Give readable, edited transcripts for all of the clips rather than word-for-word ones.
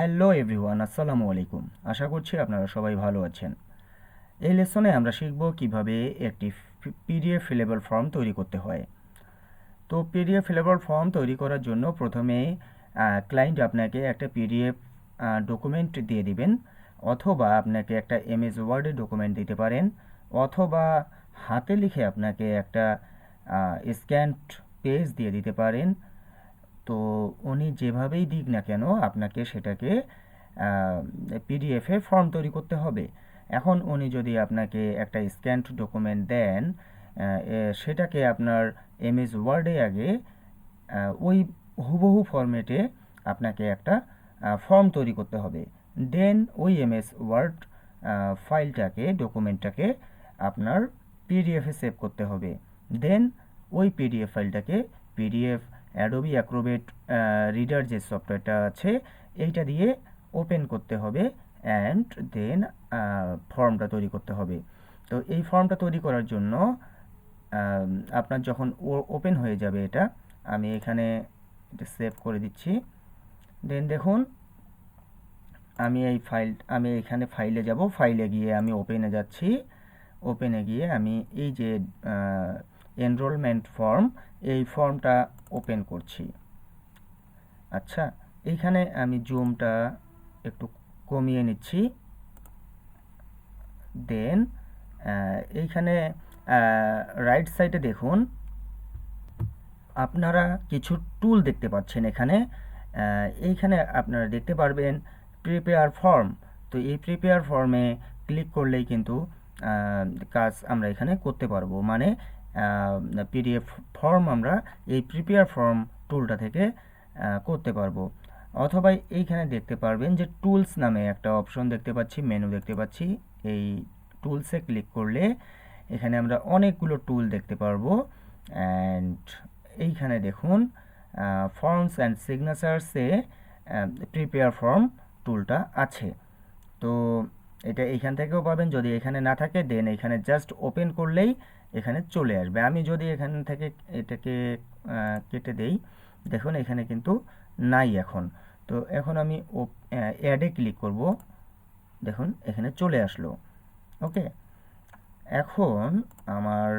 Hello everyone, আসসালামু আলাইকুম। আশা করছি আপনারা সবাই ভালো আছেন। এই লেসনে আমরা শিখব কিভাবে একটি পিডিএফ ফিলেবল ফর্ম তৈরি করতে হয়। তো পিডিএফ ফিলেবল ফর্ম তৈরি করার জন্য প্রথমে ক্লায়েন্ট আপনাকে একটা পিডিএফ ডকুমেন্ট দিয়ে দিবেন, অথবা আপনাকে একটা এমএস ওয়ার্ডের ডকুমেন্ট দিতে পারেন, অথবা হাতে লিখে আপনাকে একটা স্ক্যান্ড পেজ দিয়ে দিতে পারেন। তো উনি যেভাবেই দিক না কেন আপনাকে সেটাকে পিডিএফে ফর্ম তৈরি করতে হবে। এখন উনি যদি আপনাকে একটা স্ক্যান্ড ডকুমেন্ট দেন, সেটাকে আপনার এমএস ওয়ার্ডে আগে ওই হুবহু ফরম্যাটে আপনাকে একটা ফর্ম তৈরি করতে হবে। দেন ওই এমএস ওয়ার্ড ফাইলটাকে, ডকুমেন্টটাকে আপনার পিডিএফে সেভ করতে হবে। দেন ওই পিডিএফ ফাইলটাকে পিডিএফ অ্যাডোবি অ্যাক্রোবেট রিডার যে সফটওয়্যারটা আছে এইটা দিয়ে ওপেন করতে হবে, অ্যান্ড দেন ফর্মটা তৈরি করতে হবে। তো এই ফর্মটা তৈরি করার জন্য আপনার যখন ওপেন হয়ে যাবে এটা, আমি এখানে এটা সেভ করে দিচ্ছি। দেন দেখুন, আমি এখানে ফাইলে যাব, ফাইলে গিয়ে আমি ওপেনে যাচ্ছি। ওপেনে গিয়ে আমি এই যে এনরোলমেন্ট ফর্ম, এই ফর্মটা ওপেন করছি। আচ্ছা, এইখানে আমি জুমটা একটু কমিয়ে নিচ্ছি। দেন এইখানে রাইট সাইডে দেখুন, আপনারা কিছু টুল দেখতে পাচ্ছেন এখানে। এইখানে আপনারা দেখতে পারবেন প্রিপেয়ার ফর্ম। তো এই প্রিপেয়ার ফর্মে ক্লিক করলেই কিন্তু কাজ আমরা এখানে করতে পারবো, মানে পিডিএফ ফর্ম আমরা এই প্রিপেয়ার ফর্ম টুলটা থেকে করতে পারবো। অথবা এইখানে দেখতে পারবেন যে টুলস নামে একটা অপশন দেখতে পাচ্ছি, মেনু দেখতে পাচ্ছি। এই টুলসে ক্লিক করলে এখানে আমরা অনেকগুলো টুল দেখতে পারবো। অ্যান্ড এইখানে দেখুন ফর্মস অ্যান্ড সিগনেচারসে প্রিপেয়ার ফর্ম টুলটা আছে। তো এটা এইখান থেকেও পাবেন। যদি এখানে না থাকে দেন এখানে জাস্ট ওপেন করলেই এখানে চলে আসবে। আমি যদি এখান থেকে এটাকে কেটে দেই, দেখুন এখানে কিন্তু নাই এখন। তো এখন আমি অ্যাডে ক্লিক করব, দেখুন এখানে চলে আসলো। ওকে, এখন আমার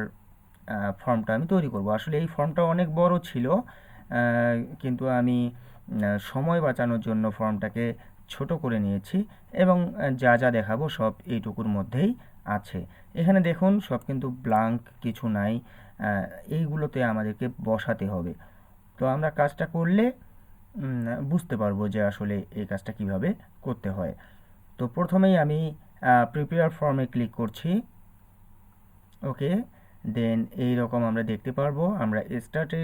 ফর্মটা আমি তৈরি করব। আসলে এই ফর্মটা অনেক বড় ছিল, কিন্তু আমি সময় বাঁচানোর জন্য ফর্মটাকে ছোট করে নিয়েছি, এবং যা যা দেখাবো সব এইটুকুর মধ্যেই আছে। এখানে দেখুন সব কিন্তু ব্লাঙ্ক, কিছু নাই। এইগুলোতে আমাদেরকে বসাতে হবে। তো আমরা কাজটা করলে বুঝতে পারবো যে আসলে এই কাজটা কিভাবে করতে হয়। তো প্রথমেই আমি প্রিপেয়ার ফর্মে ক্লিক করছি। ওকে, দেন এই রকম আমরা দেখতে পারবো। আমরা স্টার্টে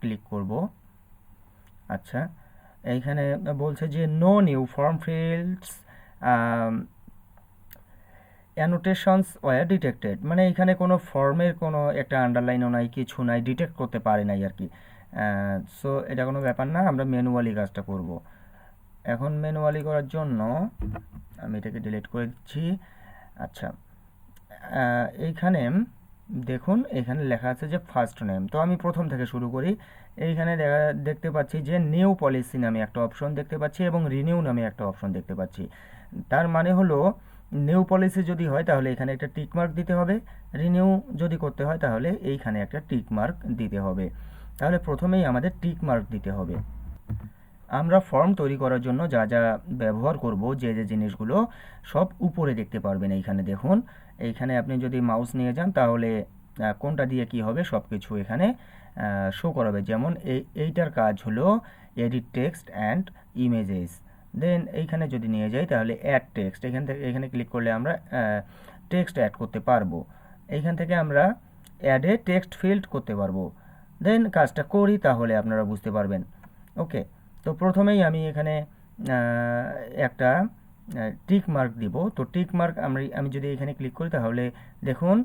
ক্লিক করব। আচ্ছা, এইখানে বলছে যে no new form fields annotations were detected, মানে এখানে কোনো ফর্মের কোনো একটা আন্ডারলাইনও নাই, কিছু নাই, ডিটেক্ট করতে পারে নাই আর কি। সো এটা কোনো ব্যাপার না, আমরা ম্যানুয়ালি কাজটা করব। এখন ম্যানুয়ালি করার জন্য আমি এটাকে ডিলিট করে দিচ্ছি। আচ্ছা, এইখানে দেখুন এখানে লেখা আছে যে ফার্স্ট নেম। তো আমি প্রথম থেকে শুরু করি। এইখানে দেখতে পাচ্ছি যে নিউ পলিসি নামে একটা অপশন দেখতে পাচ্ছি, এবং রিনিউ নামে একটা অপশন দেখতে পাচ্ছি। তার মানে হলো নিউ পলিসি যদি হয় তাহলে এখানে একটা টিক মার্ক দিতে হবে, রিনিউ যদি করতে হয় তাহলে এইখানে একটা টিক মার্ক দিতে হবে। তাহলে প্রথমেই আমাদের টিক মার্ক দিতে হবে। আমরা ফর্ম তৈরি করার জন্য যা যা ব্যবহার করব, যে যে জিনিসগুলো সব উপরে দেখতে পারবেন। এইখানে দেখুন, এইখানে আপনি যদি মাউস নিয়ে যান তাহলে কোনটা দিয়ে কি হবে সব কিছু এখানে শো করাবে। যেমন এইটার কাজ হলো এডিট টেক্সট অ্যান্ড ইমেজেস। দেন এইখানে যদি নিয়ে যাই তাহলে অ্যাড টেক্সট, এখানে ক্লিক করলে আমরা টেক্সট অ্যাড করতে পারবো। এইখান থেকে আমরা অ্যাডে টেক্সট ফিল্ড করতে পারবো। দেন কাজটা করি তাহলে আপনারা বুঝতে পারবেন। ওকে, তো প্রথমেই আমি এখানে একটা টিক মার্ক দিব। তো টিক মার্ক আমি যদি এখানে ক্লিক করি তাহলে দেখুন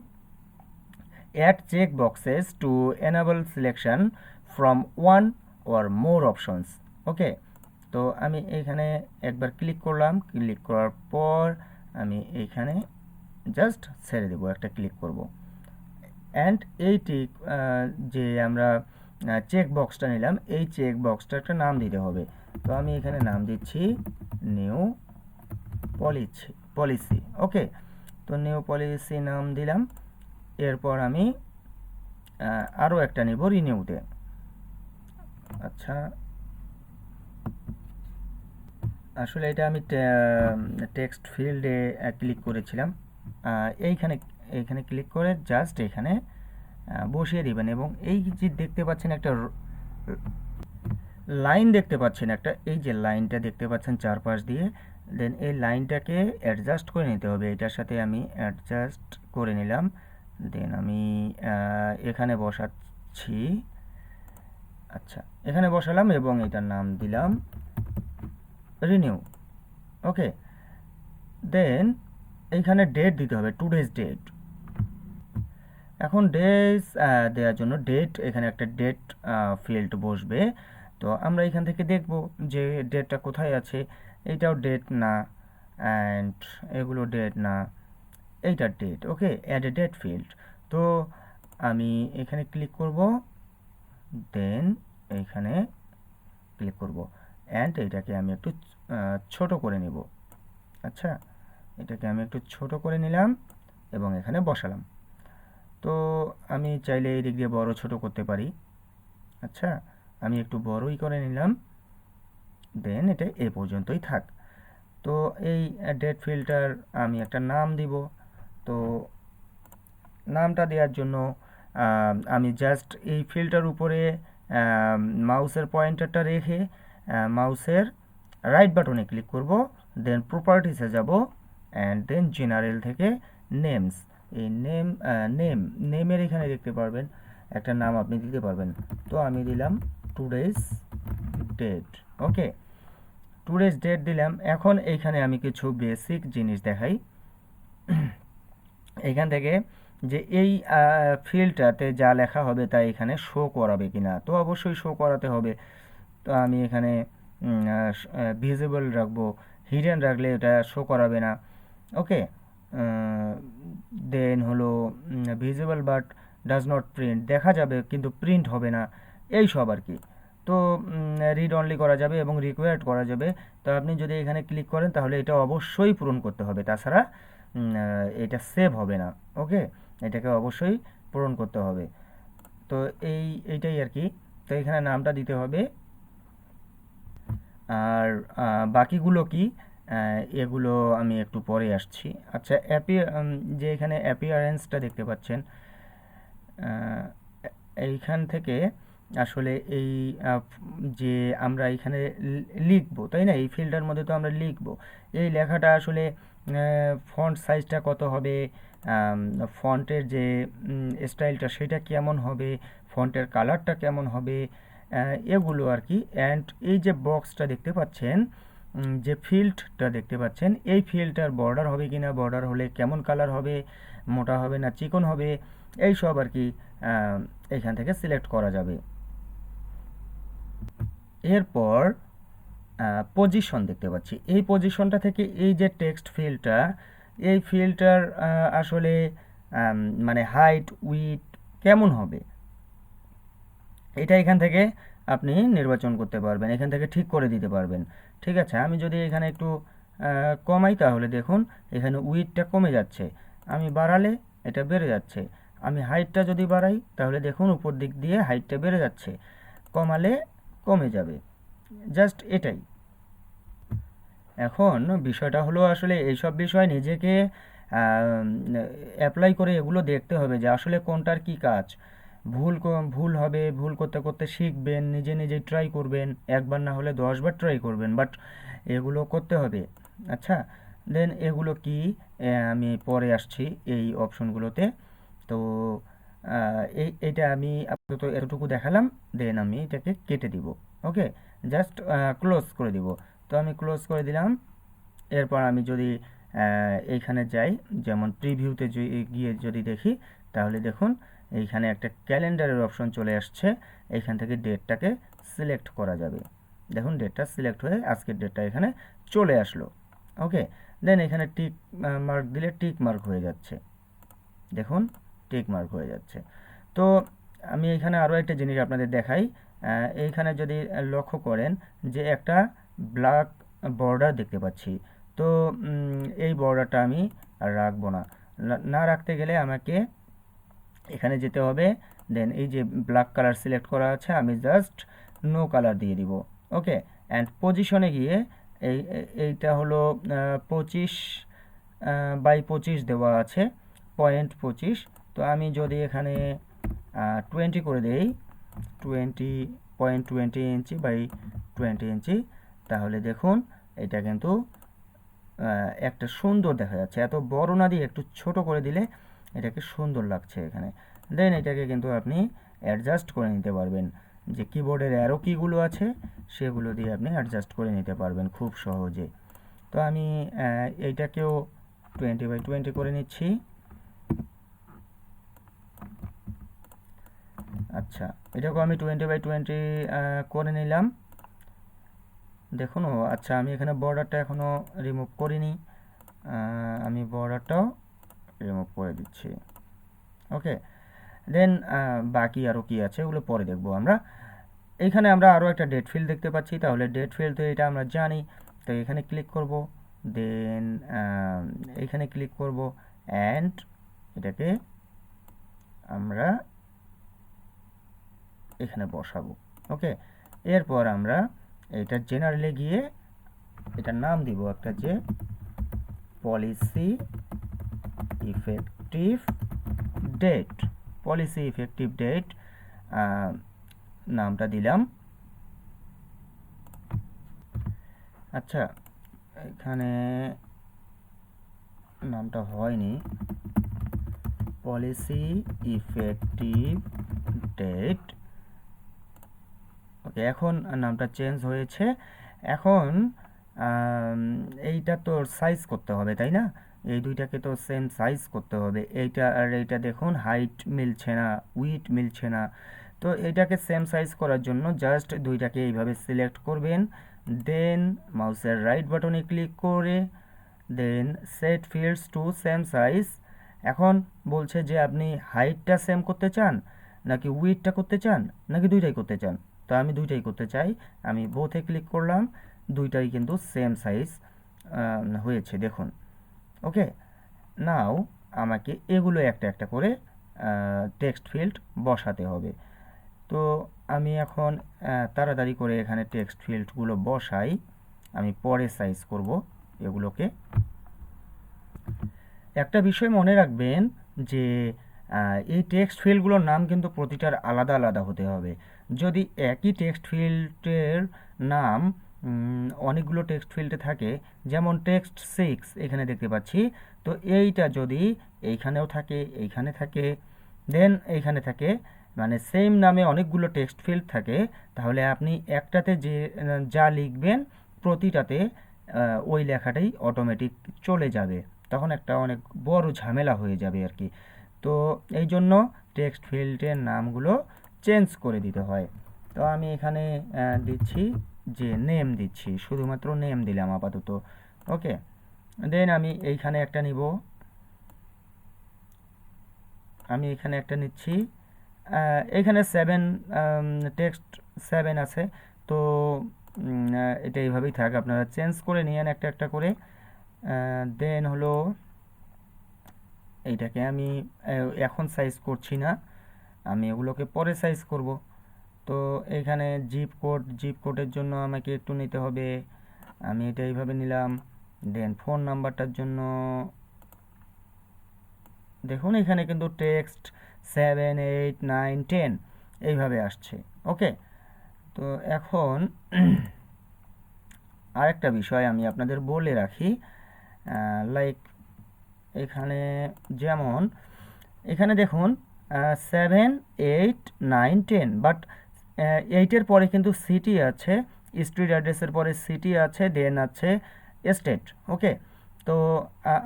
add check boxes to enable selection from one or more options. Okay, তো আমি এখানে একবার ক্লিক করলাম, ক্লিক করার পর আমি এইখানে জাস্ট ছেড়ে দেবো, একটা ক্লিক করব। অ্যান্ড এই টিক যে আমরা চেক বক্সটা নিলাম, এই চেক বক্সটা একটা নাম দিতে হবে। তো আমি এখানে নাম দিচ্ছি নিউ পলিসি। ওকে, তো নিউ পলিসি নাম দিলাম। এরপর আমি আরও একটা নিব রিনিউতে। আচ্ছা, আসলে এটা আমি টেক্সট ফিল্ডে ক্লিক করেছিলাম। এইখানে এইখানে ক্লিক করে জাস্ট এখানে বসিয়ে দিবেন, এবং এই যে দেখতে পাচ্ছেন একটা লাইন দেখতে পাচ্ছেন, একটা এই যে লাইনটা দেখতে পাচ্ছেন চারপাশ দিয়ে, দেন এই লাইনটাকে অ্যাডজাস্ট করে নিতে হবে। এটার সাথে আমি অ্যাডজাস্ট করে নিলাম। দেন আমি এখানে বসাচ্ছি। আচ্ছা, এখানে বসালাম এবং এটার নাম দিলাম রিনিউ। ওকে, দেন এইখানে ডেট দিতে হবে, টুডেজ ডেট। এখন ডেজ দেওয়ার জন্য ডেট, এখানে একটা ডেট ফিল্ড বসবে। তো আমরা এখান থেকে দেখব যে ডেটটা কোথায় আছে। এইটাও ডেট না, অ্যান্ড এগুলো ডেট না, এইটা date. Okay, add a date field. তো আমি এখানে ক্লিক করব, দেন এইখানে ক্লিক করব, অ্যান্ড এইটাকে আমি একটু ছোট করে নিব। আচ্ছা, এটাকে আমি একটু ছোট করে নিলাম এবং এখানে বসালাম। তো আমি চাইলে এই দিক দিয়ে বড় ছোট করতে পারি। আচ্ছা, আমি একটু বড়ই করে নিলাম, দেন এটা এ পর্যন্তই থাক। তো এই ডেট ফিল্টার আমি একটা নাম দিব। তো নামটা দেওয়ার জন্য আমি জাস্ট এই ফিল্টার উপরে মাউসের পয়েন্টারটা রেখে মাউসের রাইট বাটনে ক্লিক করব, দেন প্রপার্টিসে যাব, অ্যান্ড দেন জেনারেল থেকে নেমস, এই নেমের এখানে দেখতে পারবেন একটা নাম আপনি দিতে পারবেন। তো আমি দিলাম টুডেজ ডেট। ওকে, টুডেজ ডেট দিলাম। এখন এইখানে আমি কিছু বেসিক জিনিস দেখাই। এখান থেকে যে এই ফিল্ডটাতে যা লেখা হবে তা এখানে শো করাবে কিনা, তো অবশ্যই শো করাতে হবে। তো আমি এখানে ভিজিবল রাখবো, হিডেন রাখলে এটা শো করাবে না। ওকে, দেন হলো visible but does not print, দেখা যাবে কিন্তু প্রিন্ট হবে না, এই সব আর কি। তো রিড অনলি করা যাবে এবং রিকোয়ার্ড করা যাবে। তো আপনি যদি এখানে ক্লিক করেন তাহলে এটা অবশ্যই পূরণ করতে হবে, তাছাড়া এটা সেভ হবে না। ওকে, এটাকে অবশ্যই পূরণ করতে হবে। তো এইটাই আর কি। তো এখানে নামটা দিতে হবে। আর বাকিগুলো কি, এগুলো আমি একটু পরে আসছি। আচ্ছা, যে এখানে অ্যাপিয়ারেন্সটা দেখতে পাচ্ছেন, এইখান থেকে আসলে এই যে আমরা এখানে লিখবো, তাই না, এই ফিল্ডের মধ্যে তো আমরা লিখবো, এই লেখাটা আসলে ফন্ট সাইজটা কত হবে, ফন্টের যে স্টাইলটা সেটা কেমন হবে, ফন্টের কালারটা কেমন হবে, এগুলো আর কি। অ্যান্ড এই যে বক্সটা দেখতে পাচ্ছেন, যে ফিল্ডটা দেখতে পাচ্ছেন, এই ফিল্ডটার বর্ডার হবে কিনা, বর্ডার হলে কেমন কালার হবে, মোটা হবে না চিকন হবে, এই সব আর কি এখান থেকে সিলেক্ট করা যাবে। এরপর পজিশন দেখতে পাচ্ছি, এই পজিশনটা থেকে এই যে টেক্সট ফিল্ডটা, এই ফিল্ডটার আসলে মানে হাইট উইথ কেমন হবে, এটা এখান থেকে আপনি নির্বাচন করতে পারবেন, এখান থেকে ঠিক করে দিতে পারবেন। ঠিক আছে, আমি যদি এখানে একটু কমাই তাহলে দেখুন এখানে উইথটা কমে যাচ্ছে, আমি বাড়ালে এটা বেড়ে যাচ্ছে। আমি হাইটটা যদি বাড়াই তাহলে দেখুন উপর দিক দিয়ে হাইটটা বেড়ে যাচ্ছে, কমালে কমে যাবে, জাস্ট এটাই। এখন বিষয়টা হলো আসলে এইসব বিষয় নিজেকে অ্যাপ্লাই করে এগুলো দেখতে হবে যে আসলে কোনটার কি কাজ। ভুল হবে, ভুল করতে করতে শিখবেন, নিজে নিজেই ট্রাই করবেন, একবার না হলে 10বার ট্রাই করবেন, বাট এগুলো করতে হবে। আচ্ছা, দেন এগুলো কি আমি পরে আসছি এই অপশনগুলোতে। তো এইটা আমি আপাতত এতটুকু দেখালাম, দেন আমি এটাকে কেটে দিব। ওকে, জাস্ট ক্লোজ করে দিব। তো আমি ক্লোজ করে দিলাম। এরপর আমি যদি এইখানে যাই, যেমন প্রিভিউতে গিয়ে যদি দেখি, তাহলে দেখুন এইখানে একটা ক্যালেন্ডারের অপশন চলে আসছে, এইখান থেকে ডেটটাকে সিলেক্ট করা যাবে। দেখুন ডেটটা সিলেক্ট হয়ে আজকের ডেটটা এখানে চলে আসলো। ওকে, দেন এখানে টিক মার্ক দিলে টিক মার্ক হয়ে যাচ্ছে, দেখুন টিক মার্ক হয়ে যাচ্ছে। তো আমি এখানে আরও একটা জিনিস আপনাদের দেখাই, এইখানে যদি লক্ষ্য করেন যে একটা ব্ল্যাক বর্ডার দেখতে পাচ্ছি। তো এই বর্ডারটা আমি আর রাখবো না। না রাখতে গেলে আমাকে এখানে যেতে হবে, দেন এই যে ব্ল্যাক কালার সিলেক্ট করা আছে আমি জাস্ট নো কালার দিয়ে দিব। ওকে, অ্যান্ড পজিশনে গিয়ে এইটা হলো 25 বাই 25 দেওয়া আছে, 0.25। তো আমি যদি এখানে 20 করে দেই, 20.20 ইঞ্চি বাই 20 ইঞ্চি, তাহলে দেখুন এটা কিন্তু একটা সুন্দর দেখা যাচ্ছে। এত বড় না দিয়ে একটু ছোট করে দিলে এটাকে সুন্দর লাগছে এখানে। দেন এটাকে কিন্তু আপনি অ্যাডজাস্ট করে নিতে পারবেন, যে কিবোর্ডের অ্যারো কিগুলো আছে সেগুলো দিয়ে আপনি অ্যাডজাস্ট করে নিতে পারবেন খুব সহজে। তো আমি এইটাকেও 20 বাই 20 করে নিচ্ছি। আচ্ছা, এটাকেও আমি 20 বাই 20 করে নিলাম। দেখুন, ও আচ্ছা, আমি এখানে বর্ডারটা এখনও রিমুভ করিনি, আমি বর্ডারটাও রিমুভ করে দিচ্ছি। ওকে, দেন বাকি আরও কি আছে ওগুলো পরে দেখবো আমরা। এইখানে আমরা আরও একটা ডেট ফিল্ড দেখতে পাচ্ছি, তাহলে ডেট ফিল্ড তো এটা আমরা জানি। তো এখানে ক্লিক করব, দেন এইখানে ক্লিক করব, অ্যান্ড এটাকে আমরা এখানে বসাবো। ওকে, এরপর আমরা এটা জেনারেলে গিয়ে এটার নাম দিব একটা, যে policy effective date, policy effective date নামটা দিলাম। আচ্ছা, এখানে নামটা হয়নি, পলিসি ইফেক্টিভ ডেট। ওকে, এখন নামটা চেঞ্জ হয়েছে। এখন এইটা তো সাইজ করতে হবে, তাই না? এই দুইটাকে তো সেম সাইজ করতে হবে। এইটা আর এইটা দেখুন হাইট মিলছে না, উইথ মিলছে না। তো এটাকে সেম সাইজ করার জন্য জাস্ট দুইটাকে এইভাবে সিলেক্ট করবেন, দেন মাউসের রাইট বাটনে ক্লিক করে দেন set fields to same size. এখন বলছে যে আপনি হাইটটা সেম করতে চান, নাকি উইথটা করতে চান, নাকি দুইটাই করতে চান। তো আমি দুইটাই করতে চাই, আমি বোথে ক্লিক করলাম, দুইটাই কিন্তু সেম সাইজ হয়েছে দেখুন। ওকে, নাও আমাকে এগুলো একটা একটা করে টেক্সট ফিল্ড বসাতে হবে। তো আমি এখন তাড়াতাড়ি করে এখানে টেক্সট ফিল্ডগুলো বসাই, আমি পরে সাইজ করব এগুলোকে। একটা বিষয় মনে রাখবেন যে এই টেক্সট ফিল্ডগুলোর নাম কিন্তু প্রতিটার আলাদা আলাদা হতে হবে। যদি একই টেক্সট ফিল্ডের নাম অনেকগুলো টেক্সট ফিল্ডে থাকে, যেমন টেক্সট 6 এখানে দেখতে পাচ্ছি, তো এইটা যদি এইখানেও থাকে, এইখানে থাকে, দেন এইখানে থাকে, মানে সেম নামে অনেকগুলো টেক্সট ফিল্ড থাকে, তাহলে আপনি একটাতে যে যা লিখবেন প্রতিটাতে ওই লেখাটাই অটোমেটিক চলে যাবে, তখন একটা অনেক বড় ঝামেলা হয়ে যাবে আর কি। তো এই জন্য টেক্সট ফিল্ডের নামগুলো চেঞ্জ করে দিতে হয়। তো আমি এখানে দিচ্ছি যে নেম দিচ্ছি, শুধুমাত্র নেম দিলাম আপাতত। ওকে, দেন আমি এইখানে একটা নিব, আমি এখানে একটা নিচ্ছি। এখানে 7 টেক্সট 7 আছে, তো এটা এইভাবেই থাক, আপনারা চেঞ্জ করে নিয়েন একটা একটা করে। দেন হলো এইটাকে আমি এখন সাইজ করছি না, আমি এগুলোকে পরে সাইজ করব। তো এখানে জিপ কোডের জন্য আমাকে একটু নিতে হবে, আমি এটা এইভাবে নিলাম। দেন ফোন নাম্বারটার জন্য দেখুন এখানে কিন্তু টেক্সট 7, 8, 9, 10 এইভাবে আসছে। ওকে, তো এখন আরেকটা বিষয় আমি আপনাদের বলে রাখি, লাইক এখানে যেমন এখানে দেখুন 7, 8, 9, 10, বাট 8-এর পরে কিন্তু সিটি আছে, স্ট্রিট অ্যাড্রেসের পরে সিটি আছে, দেন আছে স্টেট। ওকে, তো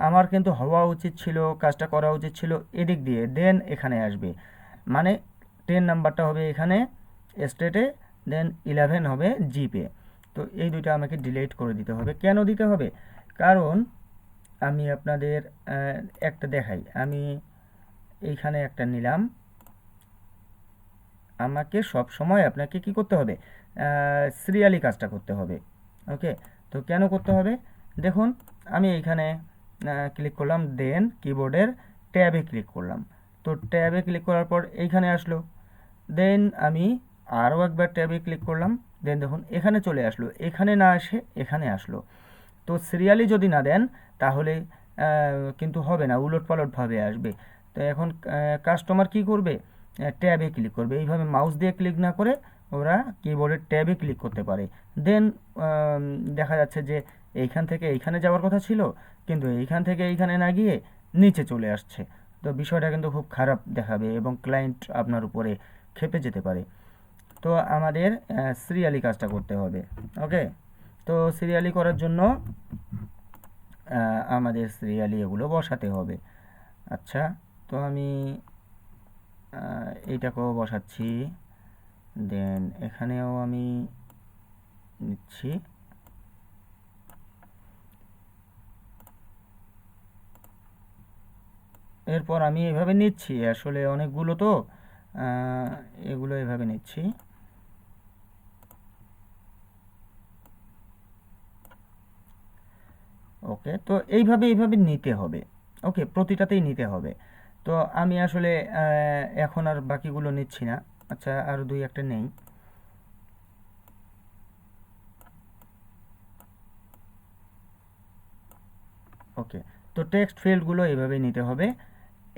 আমার কিন্তু হওয়া উচিত ছিল, কাজটা করা উচিত ছিল এদিক দিয়ে, দেন এখানে আসবে, মানে 10 নাম্বারটা হবে এখানে স্টেটে, দেন 11 হবে জিপে। তো এই দুইটা আমাকে ডিলিট করে দিতে হবে। কেন দিতে হবে? কারণ আমি আপনাদের একটা দেখাই, আমি এইখানে একটা নিলাম, আমাকে সব সময় আপনাকে কি করতে হবে, সিরিয়ালি কাজটা করতে হবে। ওকে, তো কেন করতে হবে, দেখুন আমি এইখানে ক্লিক করলাম, দেন কিবোর্ডের ট্যাবে ক্লিক করলাম। তো ট্যাবে ক্লিক করার পর এইখানে আসলো, দেন আমি আরও একবার ট্যাবে ক্লিক করলাম, দেন দেখুন এখানে চলে আসলো, এখানে না আসে এখানে আসলো। তো সিরিয়ালি যদি না দেন তাহলে কিন্তু হবে না, উলটপালটভাবে আসবে। তো এখন কাস্টমার কি করবে, ট্যাবে ক্লিক করবে, এইভাবে মাউস দিয়ে ক্লিক না করে ওরা কিবোর্ডের ট্যাবে ক্লিক করতে পারে। দেন দেখা যাচ্ছে যে এইখান থেকে এইখানে যাওয়ার কথা ছিল, কিন্তু এইখান থেকে এইখানে না গিয়ে নিচে চলে আসছে। তো বিষয়টা কিন্তু খুব খারাপ দেখাবে এবং ক্লায়েন্ট আপনার উপরে ক্ষেপে যেতে পারে। তো আমাদের সিরিয়ালি কাজটা করতে হবে। ওকে, তো সিরিয়ালি করার জন্য আমাদের সিরিয়ালি এগুলো বসাতে হবে। আচ্ছা, তো আমি এইটাকেও বসাচ্ছি, দেন এখানেও আমি নিচ্ছি। এরপর আমি এভাবে নিচ্ছি, আসলে অনেকগুলো তো এগুলো এভাবে নিচ্ছি। ওকে, তো এইভাবে নিতে হবে। ওকে, প্রতিটাতেই নিতে হবে। তো আমি আসলে এখন আর বাকিগুলো নিচ্ছি না। আচ্ছা, আর দুই একটা নেই। ওকে, তো টেক্সট ফিল্ডগুলো এইভাবেই নিতে হবে।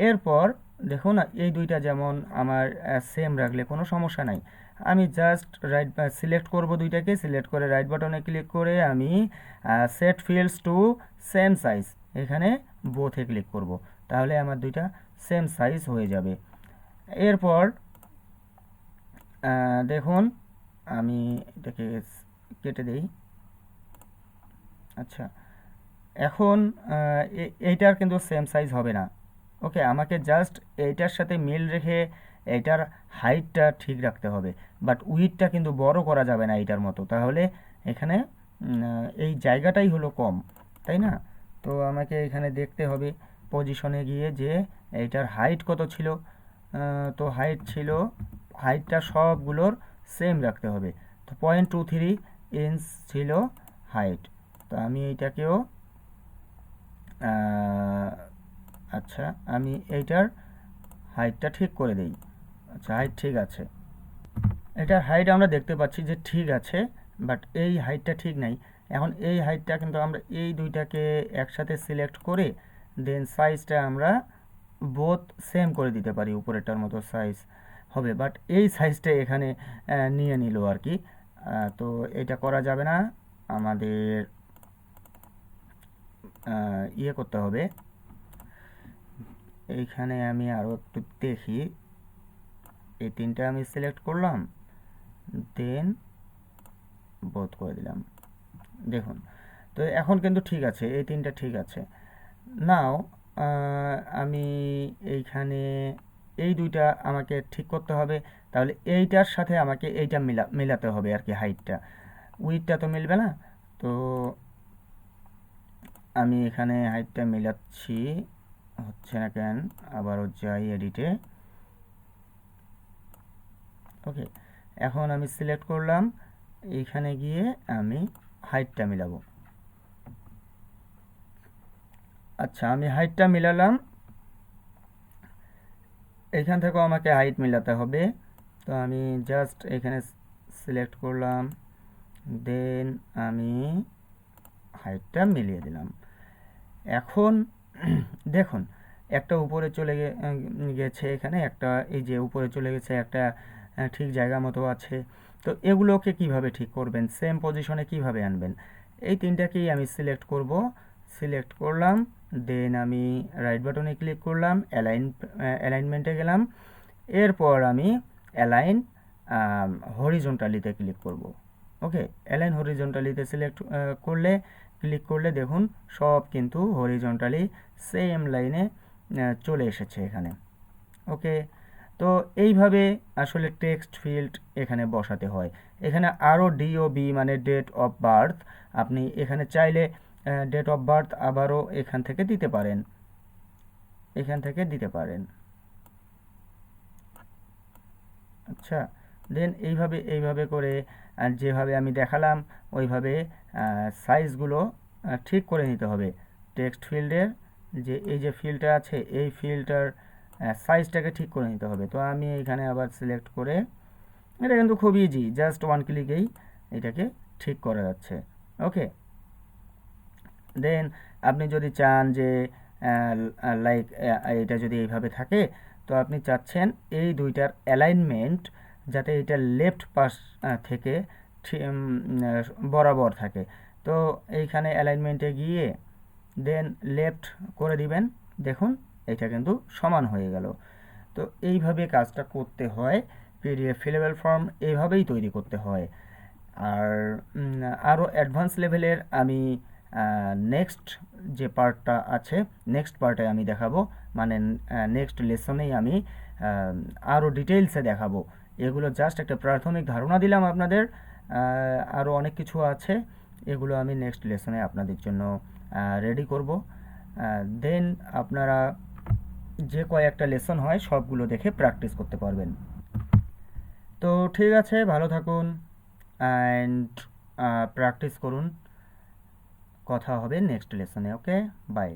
এরপর দেখুন এই দুইটা যেমন আমার সেম রাখলে কোনো সমস্যা নাই। আমি জাস্ট রাইট সিলেক্ট করব, দুইটাকে সিলেক্ট করে রাইট বাটনে ক্লিক করে আমি set fields to same size, এখানে বোথে ক্লিক করব, তাহলে আমার দুইটা সেম সাইজ হয়ে যাবে। এরপর দেখুন আমি এটাকে কেটে দেই। আচ্ছা, এখন এইটার কিন্তু সেম সাইজ হবে না। ওকে, আমাকে জাস্ট এইটার সাথে মিল রেখে এইটার হাইটটা ঠিক রাখতে হবে, বাট উইডথটা কিন্তু বড় করা যাবে না এইটার মতো, তাহলে এখানে এই জায়গাটাই হলো কম, তাই না? তো আমাকে এখানে দেখতে হবে পজিশনে গিয়ে যে এইটার হাইট কত ছিল। তো হাইট ছিল, হাইটটা সবগুলোর সেম রাখতে হবে। তো 0.23 ইঞ্চ ছিল হাইট। তো আমি এইটাকেও আচ্ছা, আমি এইটার হাইটটা ঠিক করে দেই। আচ্ছা, হাইট ঠিক আছে, এটার হাইট আমরা দেখতে পাচ্ছি যে ঠিক আছে, বাট এই হাইটটা ঠিক নাই। এখন এই হাইটটা কিন্তু আমরা এই দুইটাকে একসাথে সিলেক্ট করে দেন সাইজটা আমরা বোথ সেম করে দিতে পারি, উপরেরটার মতো সাইজ হবে, বাট এই সাইজটা এখানে নিয়ে নিল আর কি। তো এটা করা যাবে না, আমাদের ইয়ে করতে হবে। এইখানে আমি আরও একটু দেখি, এই তিনটা আমি সিলেক্ট করলাম, দেন বোথ করে দিলাম, দেখুন। তো এখন কিন্তু ঠিক আছে, এই তিনটা ঠিক আছে। নাও আমি এইখানে এই দুইটা আমাকে ঠিক করতে হবে, তাহলে এইটার সাথে আমাকে এইটা মেলাতে হবে আর কি, হাইটটা। উইথটা তো মিলবে না, তো আমি এখানে হাইটটা মেলাচ্ছি, হচ্ছে না কেন, আবারও যাই এডিটে। ওকে, এখন আমি সিলেক্ট করলাম, এইখানে গিয়ে আমি হাইটটা মিলাবো। আচ্ছা, আমি হাইটটা মিলালাম, এইখান থেকেও আমাকে হাইট মিলাতে হবে। তো আমি জাস্ট এখানে সিলেক্ট করলাম, দেন আমি হাইটটা মিলিয়ে দিলাম। এখন দেখুন একটা উপরে চলে গেছে, এখানে একটা এই যে উপরে চলে গেছে একটা ঠিক জায়গা মতো আছে। তো এগুলোকে কিভাবে ঠিক করবেন, সেম পজিশনে কিভাবে আনবেন, এই তিনটাকেই আমি সিলেক্ট করব। সিলেক্ট করলাম, দেন আমি রাইট বাটনে ক্লিক করলাম, অ্যালাইনমেন্টে গেলাম। এরপর আমি অ্যালাইন হরিজন্টালিতে ক্লিক করব। ওকে, অ্যালাইন হরিজন্টালিতে সিলেক্ট করলে ক্লিক করলে দেখুন সব কিন্তু হরিজন্টালি সেম লাইনে চলে এসেছে এখানে। ওকে, তো এইভাবে আসলে টেক্সট ফিল্ড এখানে বসাতে হয়। এখানে আরও ডিওবি মানে ডেট অফ বার্থ, আপনি এখানে চাইলে ডেট অফ বার্থ আবারও এখান থেকে দিতে পারেন, এখান থেকে দিতে পারেন। আচ্ছা, দেন এইভাবে করে যেভাবে আমি দেখালাম ওইভাবে সাইজগুলো ঠিক করে নিতে হবে। টেক্সট ফিল্ডের যে এই যে ফিল্ডটা আছে এই ফিল্ডটার সাইজটাকে ঠিক করে নিতে হবে। তো আমি এখানে আবার সিলেক্ট করে, এটা কিন্তু খুব ইজি, জাস্ট ওয়ান ক্লিকেই এটাকে ঠিক করা যাচ্ছে। ওকে, দেন আপনি যদি চান যে লাইক এটা যদি এইভাবে থাকে, তো আপনি চাচ্ছেন এই দুইটার অ্যালাইনমেন্ট যাতে এটা লেফট পাশ থেকে বরাবর থাকে। তো এইখানে অ্যালাইনমেন্টে গিয়ে দেন লেফট করে দিবেন, দেখুন এটা কিন্তু সমান হয়ে গেল। তো এইভাবে কাজটা করতে হয়। পিডিএফ ফিলেবল ফর্ম এইভাবেই তৈরি করতে হয়। আর আরও অ্যাডভান্স লেভেলের আমি নেক্সট যে পার্টটা আছে নেক্সট পার্টে আমি দেখাবো, মানে নেক্সট লেসনেই আমি আরও ডিটেলসে দেখাবো। এগুলো জাস্ট একটা প্রাথমিক ধারণা দিলাম আপনাদের, আরও অনেক কিছু আছে, এগুলো আমি নেক্সট লেসনে আপনাদের জন্য রেডি করব। দেন আপনারা যে কয়েকটা লেসন হয় সবগুলো দেখে প্র্যাকটিস করতে পারবেন। তো ঠিক আছে, ভালো থাকুন অ্যান্ড প্র্যাকটিস করুন। কথা হবে নেক্সট লেসনে। Okay, by.